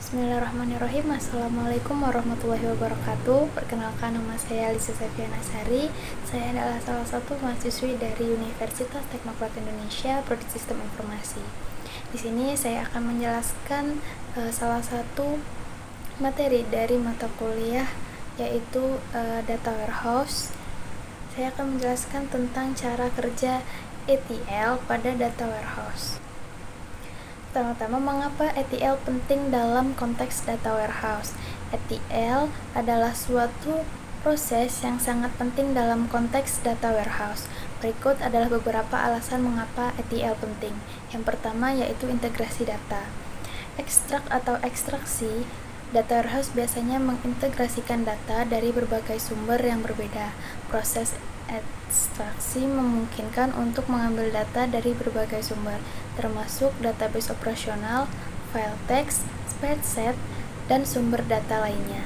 Bismillahirrahmanirrahim. Assalamualaikum warahmatullahi wabarakatuh. Perkenalkan, nama saya Lisa Safiana Sari. Saya adalah salah satu mahasiswi dari Universitas Teknokrat Indonesia, Prodi Sistem Informasi. Di sini saya akan menjelaskan salah satu materi dari mata kuliah, yaitu Data Warehouse. Saya akan menjelaskan tentang cara kerja ETL pada Data Warehouse. Pertama-tama, mengapa ETL penting dalam konteks data warehouse? ETL adalah suatu proses yang sangat penting dalam konteks data warehouse. Berikut adalah beberapa alasan mengapa ETL penting. Yang pertama yaitu integrasi data. Ekstrak atau ekstraksi data warehouse biasanya mengintegrasikan data dari berbagai sumber yang berbeda. Proses ekstraksi memungkinkan untuk mengambil data dari berbagai sumber, termasuk database operasional, file teks, spreadsheet, dan sumber data lainnya.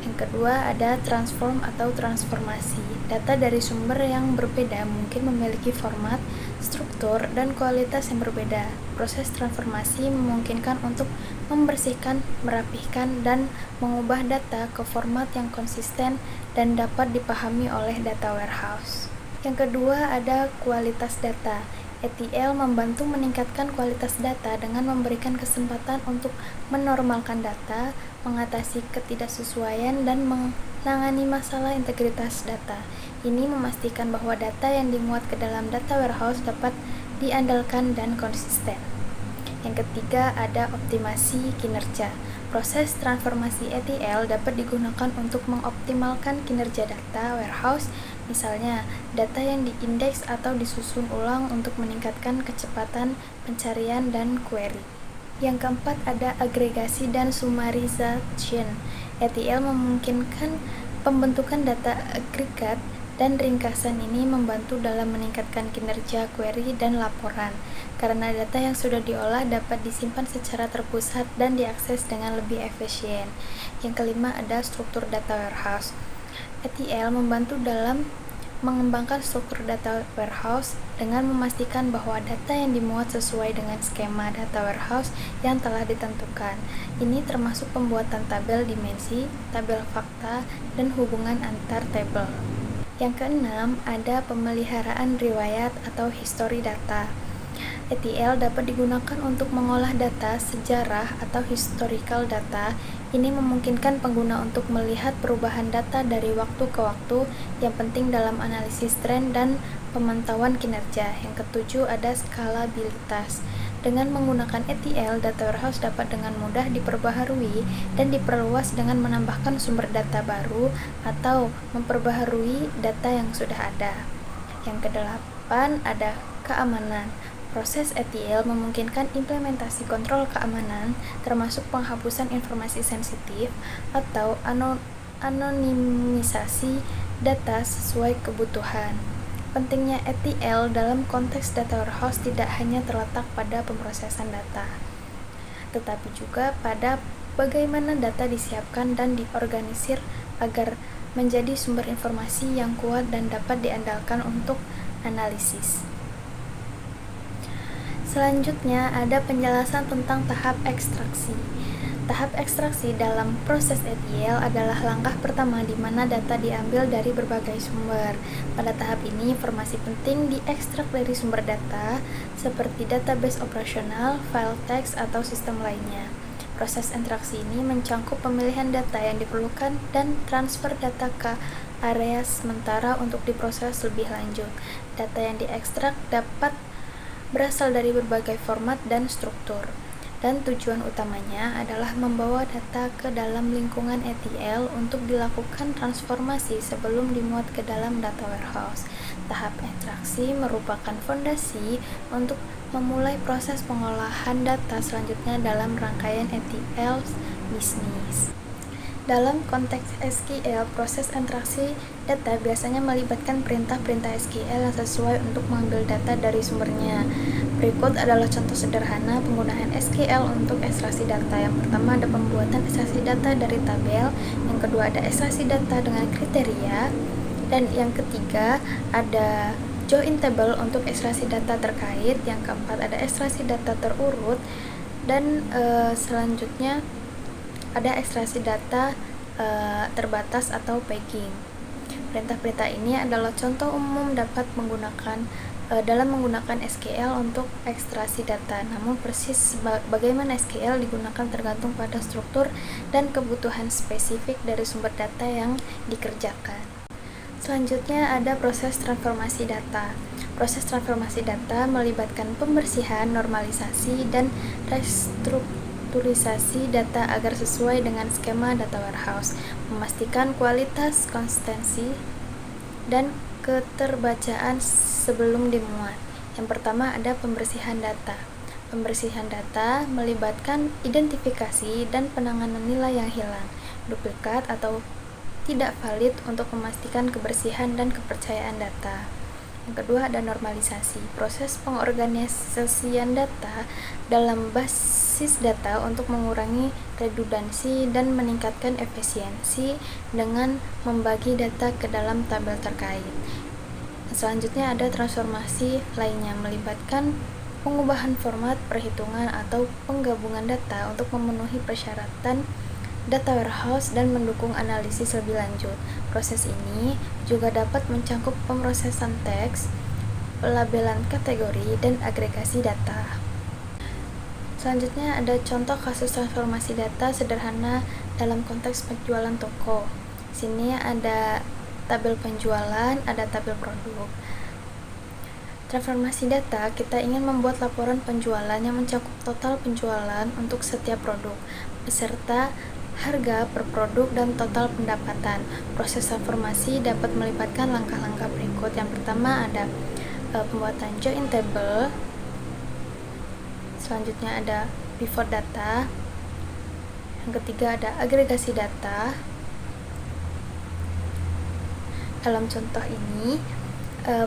Yang kedua ada transform atau transformasi. Data dari sumber yang berbeda mungkin memiliki format, struktur, dan kualitas yang berbeda. Proses transformasi memungkinkan untuk membersihkan, merapihkan, dan mengubah data ke format yang konsisten dan dapat dipahami oleh data warehouse. Yang kedua ada kualitas data. ETL membantu meningkatkan kualitas data dengan memberikan kesempatan untuk menormalkan data, mengatasi ketidaksesuaian, dan menangani masalah integritas data. Ini memastikan bahwa data yang dimuat ke dalam data warehouse dapat diandalkan dan konsisten. Yang ketiga ada optimasi kinerja. Proses transformasi ETL dapat digunakan untuk mengoptimalkan kinerja data warehouse, misalnya data yang diindeks atau disusun ulang untuk meningkatkan kecepatan pencarian dan query. Yang keempat ada agregasi dan summarization. ETL memungkinkan pembentukan data agregat dan ringkasan. Ini membantu dalam meningkatkan kinerja query dan laporan, karena data yang sudah diolah dapat disimpan secara terpusat dan diakses dengan lebih efisien. Yang kelima ada struktur data warehouse. ETL membantu dalam mengembangkan struktur data warehouse dengan memastikan bahwa data yang dimuat sesuai dengan skema data warehouse yang telah ditentukan. Ini termasuk pembuatan tabel dimensi, tabel fakta, dan hubungan antar tabel. Yang keenam ada pemeliharaan riwayat atau history data. ETL dapat digunakan untuk mengolah data sejarah atau historical data. Ini memungkinkan pengguna untuk melihat perubahan data dari waktu ke waktu, yang penting dalam analisis tren dan pemantauan kinerja. Yang ketujuh ada skalabilitas. Dengan menggunakan ETL, data warehouse dapat dengan mudah diperbaharui dan diperluas dengan menambahkan sumber data baru atau memperbaharui data yang sudah ada. Yang kedelapan ada keamanan. Proses ETL memungkinkan implementasi kontrol keamanan, termasuk penghapusan informasi sensitif atau anonimisasi data sesuai kebutuhan. Pentingnya ETL dalam konteks data warehouse tidak hanya terletak pada pemrosesan data, tetapi juga pada bagaimana data disiapkan dan diorganisir agar menjadi sumber informasi yang kuat dan dapat diandalkan untuk analisis. Selanjutnya ada penjelasan tentang tahap ekstraksi. Tahap ekstraksi dalam proses ETL adalah langkah pertama di mana data diambil dari berbagai sumber. Pada tahap ini, informasi penting diekstrak dari sumber data seperti database operasional, file teks, atau sistem lainnya. Proses ekstraksi ini mencangkup pemilihan data yang diperlukan dan transfer data ke area sementara untuk diproses lebih lanjut. Data yang diekstrak dapat berasal dari berbagai format dan struktur, dan tujuan utamanya adalah membawa data ke dalam lingkungan ETL untuk dilakukan transformasi sebelum dimuat ke dalam data warehouse. Tahap ekstraksi merupakan fondasi untuk memulai proses pengolahan data selanjutnya dalam rangkaian ETL bisnis. Dalam konteks SQL, proses ekstraksi data biasanya melibatkan perintah-perintah SQL yang sesuai untuk mengambil data dari sumbernya. Berikut adalah contoh sederhana penggunaan SQL untuk ekstraksi data. Yang pertama ada pembuatan ekstraksi data dari tabel, yang kedua ada ekstraksi data dengan kriteria, dan yang ketiga ada join table untuk ekstraksi data terkait, yang keempat ada ekstraksi data terurut, Dan selanjutnya ada ekstraksi data terbatas atau paging. Perintah-perintah ini adalah contoh umum dapat dalam menggunakan SQL untuk ekstraksi data. Namun persis bagaimana SQL digunakan tergantung pada struktur dan kebutuhan spesifik dari sumber data yang dikerjakan. Selanjutnya ada proses transformasi data. Proses transformasi data melibatkan pembersihan, normalisasi, dan restrukturisasi data agar sesuai dengan skema data warehouse, memastikan kualitas, konsistensi, dan keterbacaan sebelum dimuat. Yang pertama ada pembersihan data. Pembersihan data melibatkan identifikasi dan penanganan nilai yang hilang, duplikat atau tidak valid untuk memastikan kebersihan dan kepercayaan data. Yang kedua ada normalisasi, proses pengorganisasian data dalam basis data untuk mengurangi redundansi dan meningkatkan efisiensi dengan membagi data ke dalam tabel terkait. Selanjutnya ada transformasi lainnya, melibatkan pengubahan format perhitungan atau penggabungan data untuk memenuhi persyaratan data warehouse dan mendukung analisis lebih lanjut. Proses ini juga dapat mencakup pemrosesan teks, pelabelan kategori, dan agregasi data. Selanjutnya ada contoh kasus transformasi data sederhana dalam konteks penjualan toko. Sini ada tabel penjualan, ada tabel produk. Transformasi data, kita ingin membuat laporan penjualan yang mencakup total penjualan untuk setiap produk, beserta harga per produk dan total pendapatan. Proses transformasi dapat melibatkan langkah-langkah berikut. Yang pertama ada pembuatan join table. Selanjutnya ada pivot data. Yang ketiga ada agregasi data. Dalam contoh ini,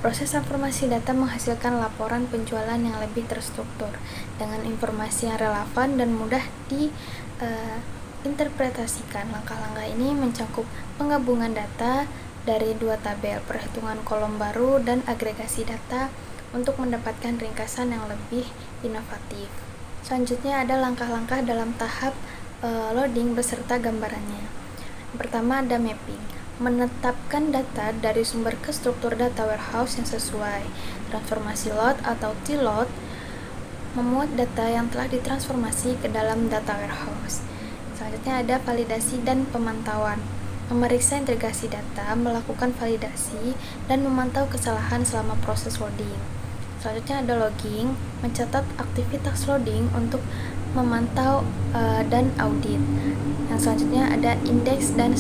proses transformasi data menghasilkan laporan penjualan yang lebih terstruktur dengan informasi yang relevan dan mudah diinterpretasikan. Langkah-langkah ini mencakup penggabungan data dari dua tabel, perhitungan kolom baru, dan agregasi data untuk mendapatkan ringkasan yang lebih inovatif. Selanjutnya ada langkah-langkah dalam tahap loading beserta gambarannya. Yang pertama ada mapping, menetapkan data dari sumber ke struktur data warehouse yang sesuai. Transformasi load atau T-load memuat data yang telah ditransformasi ke dalam data warehouse. Selanjutnya ada validasi dan pemantauan, memeriksa integrasi data, melakukan validasi, dan memantau kesalahan selama proses loading. Selanjutnya ada logging, mencatat aktivitas loading untuk memantau dan audit. Yang selanjutnya ada indeks dan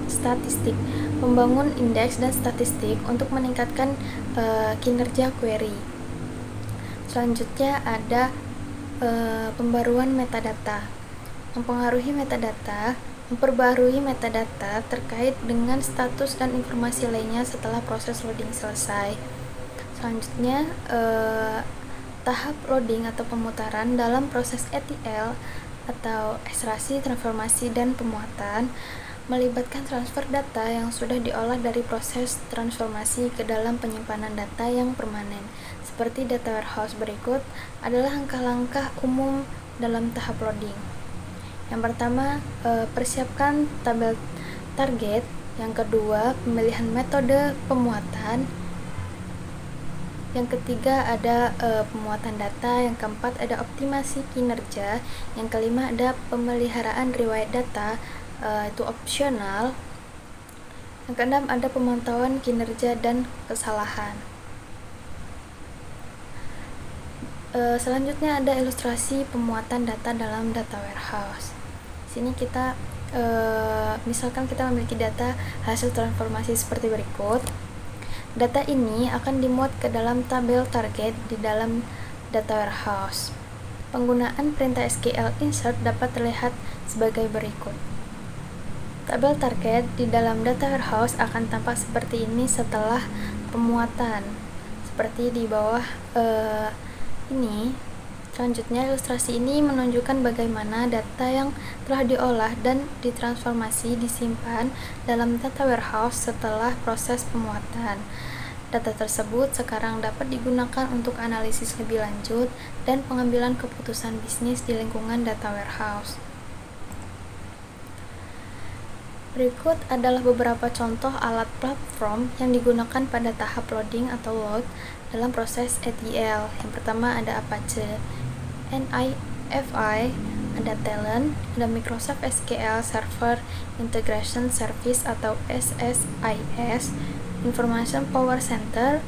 statistik, membangun indeks dan statistik untuk meningkatkan kinerja query. Selanjutnya ada pembaruan metadata, memperbarui metadata terkait dengan status dan informasi lainnya setelah proses loading selesai. Selanjutnya tahap loading atau pemutaran dalam proses ETL atau ekstraksi, transformasi, dan pemuatan melibatkan transfer data yang sudah diolah dari proses transformasi ke dalam penyimpanan data yang permanen. Seperti data warehouse berikut adalah langkah-langkah umum dalam tahap loading. Yang pertama, persiapkan tabel target. Yang kedua, pemilihan metode pemuatan. Yang ketiga ada pemuatan data. Yang keempat ada optimasi kinerja. Yang kelima ada pemeliharaan riwayat data, itu opsional. Yang keenam ada pemantauan kinerja dan kesalahan. Selanjutnya ada ilustrasi pemuatan data dalam data warehouse. Sini kita misalkan kita memiliki data hasil transformasi seperti berikut. Data ini akan dimuat ke dalam tabel target di dalam data warehouse. Penggunaan perintah SQL insert dapat terlihat sebagai berikut. Tabel target di dalam data warehouse akan tampak seperti ini setelah pemuatan, seperti di bawah ini. Selanjutnya, ilustrasi ini menunjukkan bagaimana data yang telah diolah dan ditransformasi disimpan dalam data warehouse setelah proses pemuatan. Data tersebut sekarang dapat digunakan untuk analisis lebih lanjut dan pengambilan keputusan bisnis di lingkungan data warehouse. Berikut adalah beberapa contoh alat platform yang digunakan pada tahap loading atau load dalam proses ETL. Yang pertama ada Apache NIFI, ada Talent, ada Microsoft SQL Server Integration Service atau SSIS, Information Power Center,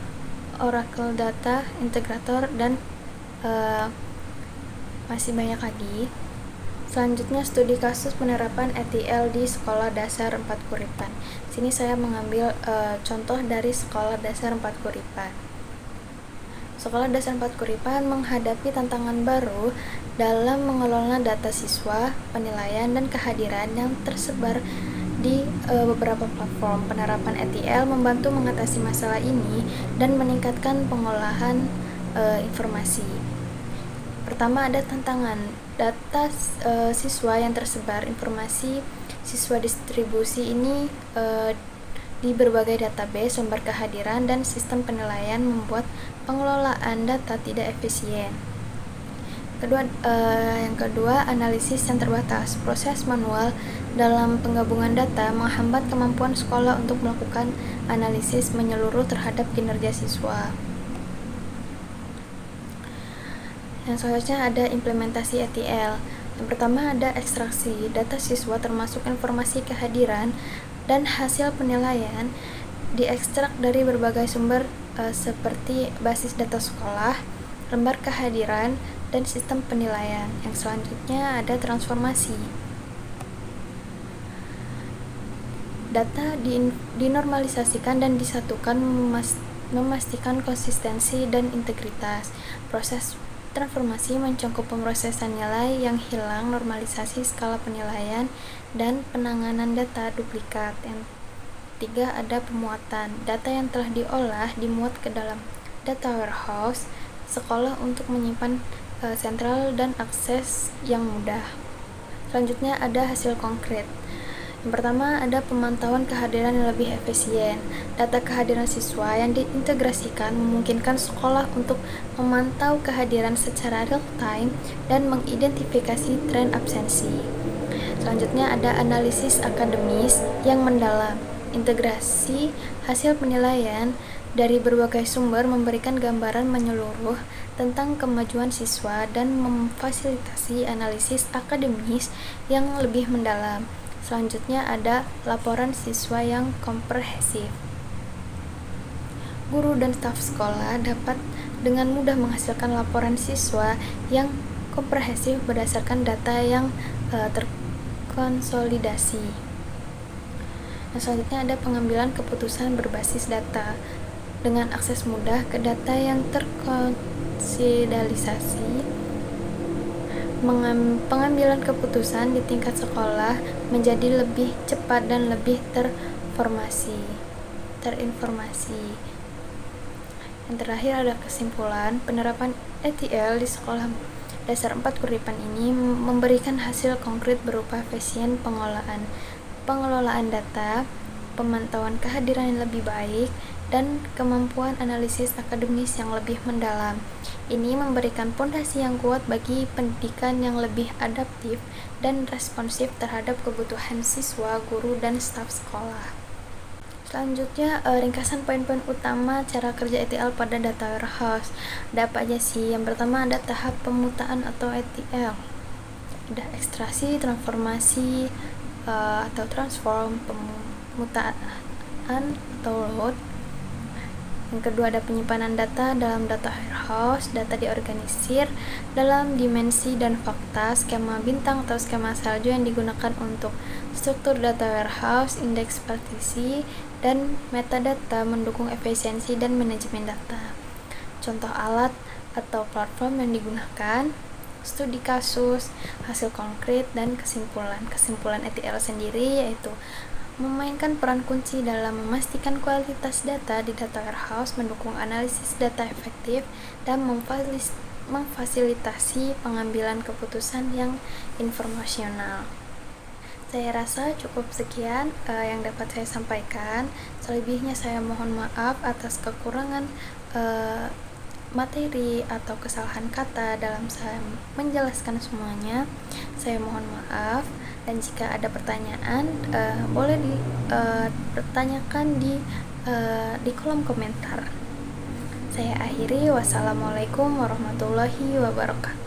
Oracle Data Integrator, dan masih banyak lagi. Selanjutnya, studi kasus penerapan ETL di Sekolah Dasar 4 Kuripan. Sini saya mengambil contoh dari Sekolah Dasar 4 Kuripan. Sekolah Dasar 4 Kuripan menghadapi tantangan baru dalam mengelola data siswa, penilaian, dan kehadiran yang tersebar di beberapa platform. Penerapan ETL membantu mengatasi masalah ini dan meningkatkan pengolahan informasi. Pertama, ada tantangan data siswa yang tersebar. Informasi siswa distribusi ini di berbagai database, sumber kehadiran, dan sistem penilaian membuat pengelolaan data tidak efisien. Yang kedua, analisis yang terbatas. Proses manual dalam penggabungan data menghambat kemampuan sekolah untuk melakukan analisis menyeluruh terhadap kinerja siswa. Yang selanjutnya ada implementasi ETL. Yang pertama ada ekstraksi data siswa termasuk informasi kehadiran dan hasil penilaian diekstrak dari berbagai sumber seperti basis data sekolah, lembar kehadiran, dan sistem penilaian. Yang selanjutnya ada transformasi. Data dinormalisasikan dan disatukan memastikan konsistensi dan integritas. Proses transformasi mencakup pemrosesan nilai yang hilang, normalisasi skala penilaian, dan penanganan data duplikat. Yang tiga ada pemuatan. Data yang telah diolah dimuat ke dalam data warehouse sekolah untuk menyimpan sentral dan akses yang mudah. Selanjutnya ada hasil konkret. Yang pertama ada pemantauan kehadiran yang lebih efisien. Data kehadiran siswa yang diintegrasikan memungkinkan sekolah untuk memantau kehadiran secara real time dan mengidentifikasi tren absensi. Selanjutnya ada analisis akademis yang mendalam. Integrasi hasil penilaian dari berbagai sumber memberikan gambaran menyeluruh tentang kemajuan siswa dan memfasilitasi analisis akademis yang lebih mendalam. Selanjutnya ada laporan siswa yang komprehensif. Guru dan staf sekolah dapat dengan mudah menghasilkan laporan siswa yang komprehensif berdasarkan data yang terkonsolidasi. Nah, selanjutnya ada pengambilan keputusan berbasis data dengan akses mudah ke data yang terkonsolidasi. Pengambilan keputusan di tingkat sekolah menjadi lebih cepat dan lebih terinformasi. Yang terakhir ada kesimpulan. Penerapan ETL di Sekolah Dasar 4 Kuripan ini memberikan hasil konkret berupa efisien pengelolaan data, pemantauan kehadiran yang lebih baik, dan kemampuan analisis akademis yang lebih mendalam. Ini memberikan fondasi yang kuat bagi pendidikan yang lebih adaptif dan responsif terhadap kebutuhan siswa, guru, dan staf sekolah. Selanjutnya, ringkasan poin-poin utama cara kerja ETL pada data warehouse. Ada apa aja sih? Yang pertama ada tahap pemutaan atau ETL. Ada ekstraksi, transformasi, atau transform, pemutaan atau load. Yang kedua ada penyimpanan data dalam data warehouse. Data diorganisir dalam dimensi dan fakta, skema bintang atau skema salju yang digunakan untuk struktur data warehouse, indeks partisi, dan metadata mendukung efisiensi dan manajemen data. Contoh alat atau platform yang digunakan, studi kasus, hasil konkret, dan kesimpulan. Kesimpulan ETL sendiri yaitu memainkan peran kunci dalam memastikan kualitas data di data warehouse, mendukung analisis data efektif, dan memfasilitasi pengambilan keputusan yang informasional. Saya rasa cukup sekian yang dapat saya sampaikan. Selebihnya saya mohon maaf atas kekurangan materi atau kesalahan kata dalam saya menjelaskan semuanya. Saya mohon maaf, dan jika ada pertanyaan boleh dipertanyakan di kolom komentar. Saya akhiri, wassalamualaikum warahmatullahi wabarakatuh.